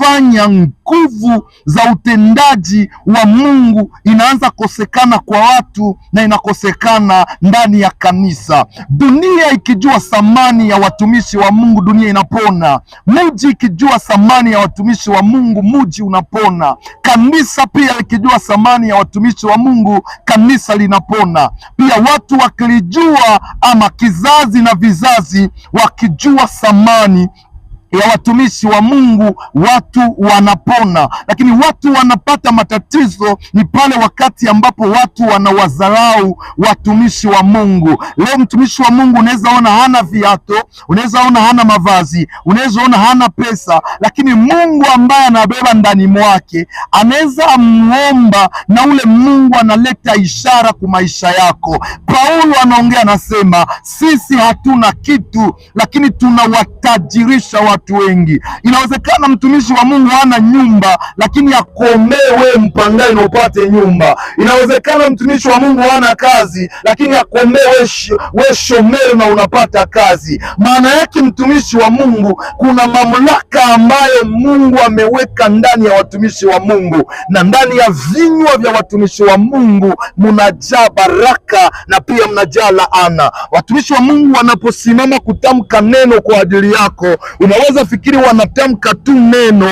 inafanya nguvu za utendaji wa Mungu inaanza kosekana kwa watu na inakosekana ndani ya kanisa. Dunia ikijua thamani ya watumishi wa Mungu, dunia inapona. Mji ikijua thamani ya watumishi wa Mungu, mji unapona. Kanisa pia likijua thamani ya watumishi wa Mungu, kanisa linapona. Pia watu wakilijua, ama kizazi na vizazi wakijua thamani ya watumishi wa Mungu, watu wanapona. Lakini watu wanapata matatizo ni pale wakati ambapo watu wanawadharau watumishi wa Mungu. Leo mtumishi wa Mungu unaweza ona hana viatu, unaweza ona hana mavazi, unaweza ona hana pesa, lakini Mungu ambaye anabeba ndani mwake anaweza amuomba, na ule Mungu analeta ishara kwa maisha yako. Paulo anaongea, anasema sisi hatuna kitu, lakini tunawatajirisha watu wengi. Inawezekana mtumishi wa Mungu hana nyumba, lakini akuombee wewe mpangaji na upate nyumba. Inawezekana mtumishi wa Mungu hana kazi, lakini akuombee wewe shomeri na unapata kazi. Maana yake mtumishi wa Mungu, kuna mamlaka ambayo Mungu ameweka ndani ya watumishi wa Mungu, na ndani ya vinywa vya watumishi wa Mungu mnajaa baraka na pia mnajaa laana. Watumishi wa Mungu wanaposimama kutamka neno kwa ajili yako, unaweza fikiri wanatamka tu neno,